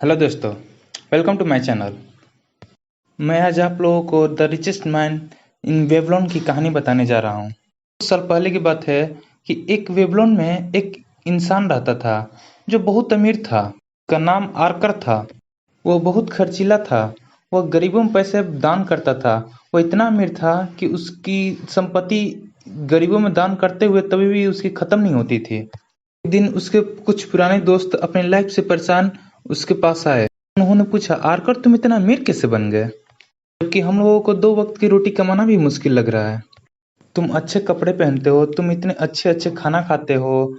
Hello दोस्तों, welcome to my channel. मैं आज आप लोगों को द रिचेस्ट मैन इन वेवलोन की कहानी बताने जा रहा हूँ। कुछ साल पहले की बात है कि एक वेवलोन में एक इंसान रहता था जो बहुत अमीर था। उसका नाम आर्कर था। वह बहुत खर्चीला था। वह गरीबों में पैसे दान करता था। वह इतना अमीर था कि उसकी संपत्ति गरीबों में दान करते हुए कभी भी उसकी खत्म नहीं होती थी। एक दिन उसके कुछ पुराने दोस्त अपने लाइफ से परेशान उसके पास आए। उन्होंने पूछा, आरकर तुम इतना अमीर कैसे बन गए, जबकि हम लोगों को 2 वक्त की रोटी कमाना भी मुश्किल लग रहा है। तुम अच्छे कपड़े पहनते हो, तुम इतने अच्छे अच्छे खाना खाते हो,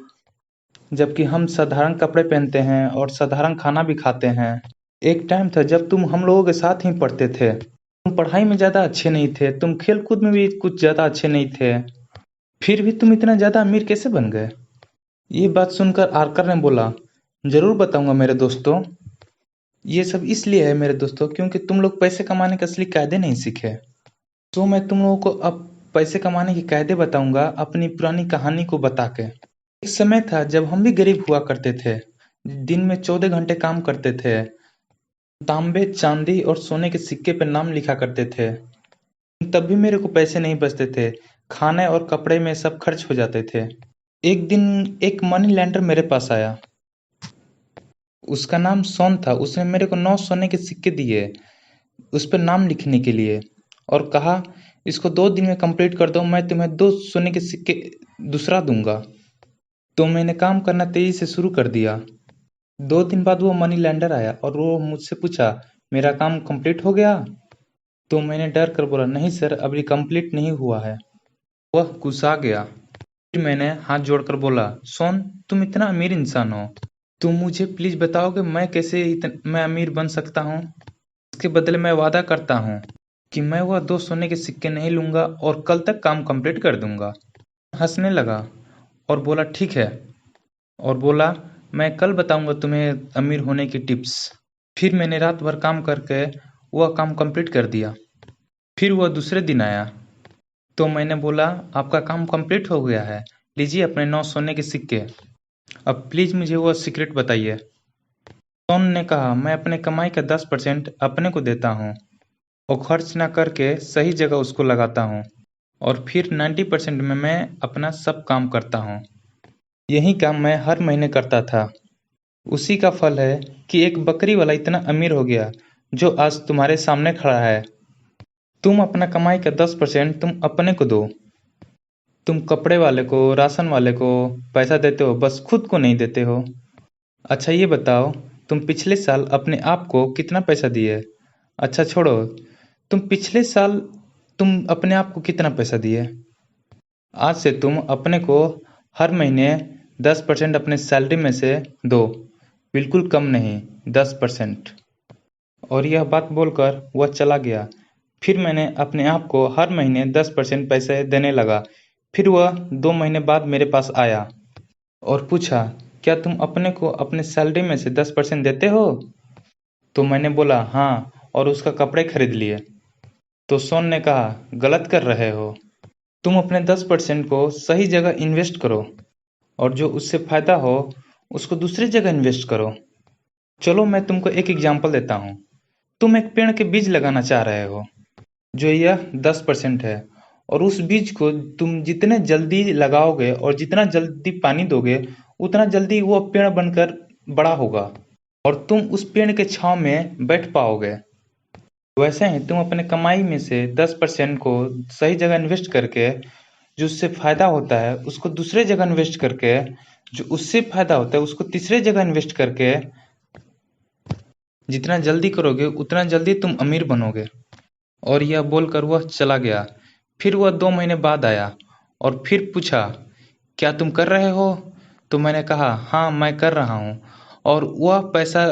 जबकि हम साधारण कपड़े पहनते हैं और साधारण खाना भी खाते हैं। एक टाइम था जब तुम हम लोगों के साथ ही पढ़ते थे। तुम पढ़ाई में ज्यादा अच्छे नहीं थे, तुम खेल कूद में भी कुछ ज्यादा अच्छे नहीं थे, फिर भी तुम इतना ज्यादा अमीर कैसे बन गए। ये बात सुनकर आर्कर ने बोला, जरूर बताऊंगा मेरे दोस्तों। ये सब इसलिए है मेरे दोस्तों क्योंकि तुम लोग पैसे कमाने के असली कायदे नहीं सीखे। तो मैं तुम लोगों को अब पैसे कमाने के कायदे बताऊंगा अपनी पुरानी कहानी को बता के। एक समय था जब हम भी गरीब हुआ करते थे। दिन में 14 घंटे काम करते थे। तांबे चांदी और सोने के सिक्के पर नाम लिखा करते थे। तब भी मेरे को पैसे नहीं बचते थे। खाने और कपड़े में सब खर्च हो जाते थे। एक दिन एक मनी लैंडर मेरे पास आया। उसका नाम सोन था। उसने मेरे को 9 सोने के सिक्के दिए उस पर नाम लिखने के लिए, और कहा, इसको 2 दिन में कंप्लीट कर दो, मैं तुम्हें 2 सोने के सिक्के दूसरा दूंगा। तो मैंने काम करना तेजी से शुरू कर दिया। 2 दिन बाद वो मनी लैंडर आया और वो मुझसे पूछा, मेरा काम कंप्लीट हो गया। तो मैंने डर कर बोला, नहीं सर, अभी कंप्लीट नहीं हुआ है। वह गुस्सा गया। फिर मैंने हाथ जोड़कर बोला, सोन, तुम इतना अमीर इंसान हो, तुम मुझे प्लीज बताओगे मैं कैसे मैं अमीर बन सकता हूँ। इसके बदले मैं वादा करता हूँ कि मैं वह 2 सोने के सिक्के नहीं लूंगा और कल तक काम कंप्लीट कर दूंगा। हंसने लगा और बोला, ठीक है। और बोला, मैं कल बताऊंगा तुम्हें अमीर होने की टिप्स। फिर मैंने रात भर काम करके वह काम कंप्लीट कर दिया। फिर वह दूसरे दिन आया। तो मैंने बोला, आपका काम कंप्लीट हो गया है, लीजिए अपने 9 सोने के सिक्के। अब प्लीज मुझे वह सीक्रेट बताइए। सोन ने कहा, मैं अपने कमाई का 10% अपने को देता हूँ और खर्च ना करके सही जगह उसको लगाता हूँ, और फिर 90% में मैं अपना सब काम करता हूँ। यही काम मैं हर महीने करता था। उसी का फल है कि एक बकरी वाला इतना अमीर हो गया जो आज तुम्हारे सामने खड़ा है। तुम अपना कमाई का 10% तुम अपने को दो। तुम कपड़े वाले को, राशन वाले को पैसा देते हो, बस खुद को नहीं देते हो। अच्छा ये बताओ, तुम पिछले साल अपने आप को कितना पैसा दिए। अच्छा छोड़ो, पिछले साल तुम अपने आप को कितना पैसा दिए। आज से तुम अपने को हर महीने 10% अपने सैलरी में से दो। बिल्कुल कम नहीं, 10%। और यह बात बोलकर वह चला गया। फिर मैंने अपने आप को हर महीने 10% पैसे देने लगा। फिर वह 2 महीने बाद मेरे पास आया और पूछा, क्या तुम अपने को अपने सैलरी में से 10% देते हो। तो मैंने बोला, हाँ, और उसका कपड़े खरीद लिए। तो सोन ने कहा, गलत कर रहे हो। तुम अपने 10% को सही जगह इन्वेस्ट करो, और जो उससे फायदा हो उसको दूसरी जगह इन्वेस्ट करो। चलो मैं तुमको एक एग्जांपल देता हूँ। तुम एक पेड़ के बीज लगाना चाह रहे हो, जो यह 10% है, और उस बीज को तुम जितने जल्दी लगाओगे और जितना जल्दी पानी दोगे, उतना जल्दी वो पेड़ बनकर बड़ा होगा और तुम उस पेड़ के छांव में बैठ पाओगे। वैसे ही तुम अपने कमाई में से 10% को सही जगह इन्वेस्ट करके जो उससे फायदा होता है उसको दूसरे जगह इन्वेस्ट करके, जो उससे फायदा होता है उसको तीसरे जगह इन्वेस्ट करके जितना जल्दी करोगे उतना जल्दी तुम अमीर बनोगे। और यह बोलकर वह चला गया। फिर वह 2 महीने बाद आया और फिर पूछा, क्या तुम कर रहे हो। तो मैंने कहा, हाँ मैं कर रहा हूँ। और वह पैसा,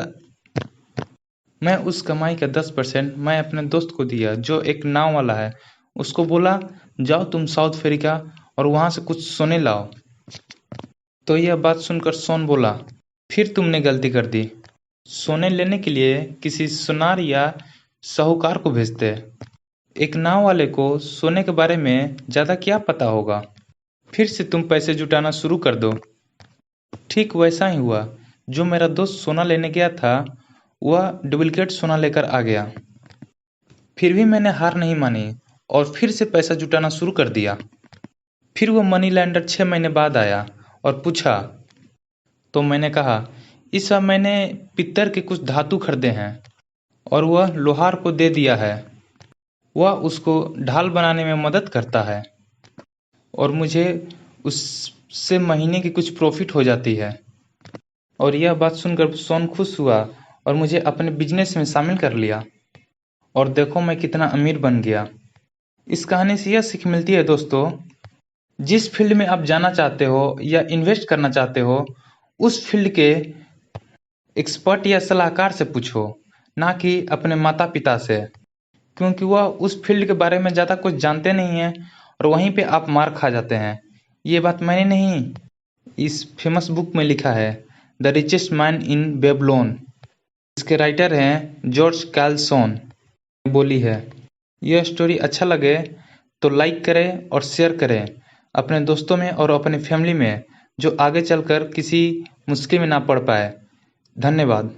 मैं उस कमाई का 10% मैं अपने दोस्त को दिया जो एक नाव वाला है। उसको बोला, जाओ तुम साउथ अफ्रीका और वहां से कुछ सोने लाओ। तो यह बात सुनकर सोन बोला, फिर तुमने गलती कर दी। सोने लेने के लिए किसी सुनार या साहूकार को भेजते। एक नाव वाले को सोने के बारे में ज्यादा क्या पता होगा। फिर से तुम पैसे जुटाना शुरू कर दो। ठीक वैसा ही हुआ। जो मेरा दोस्त सोना लेने गया था वह डुप्लीकेट सोना लेकर आ गया। फिर भी मैंने हार नहीं मानी और फिर से पैसा जुटाना शुरू कर दिया। फिर वो मनी लैंडर 6 महीने बाद आया और पूछा, तो मैंने कहा, इस बार मैंने पित्तर के कुछ धातु खरीदे हैं और वह लोहार को दे दिया है। वह उसको ढाल बनाने में मदद करता है और मुझे उससे महीने की कुछ प्रॉफिट हो जाती है। और यह बात सुनकर सोन खुश हुआ और मुझे अपने बिजनेस में शामिल कर लिया। और देखो मैं कितना अमीर बन गया। इस कहानी से यह सीख मिलती है दोस्तों, जिस फील्ड में आप जाना चाहते हो या इन्वेस्ट करना चाहते हो, उस फील्ड के एक्सपर्ट या सलाहकार से पूछो, ना कि अपने माता पिता से, क्योंकि वह उस फील्ड के बारे में ज़्यादा कुछ जानते नहीं हैं और वहीं पे आप मार खा जाते हैं। ये बात मैंने नहीं, इस फेमस बुक में लिखा है, the richest man in Babylon. इसके राइटर हैं जॉर्ज कार्लसन बोली है। यह स्टोरी अच्छा लगे तो लाइक करें और शेयर करें अपने दोस्तों में और अपनी फैमिली में, जो आगे चलकर किसी मुश्किल में ना पड़ पाए। धन्यवाद।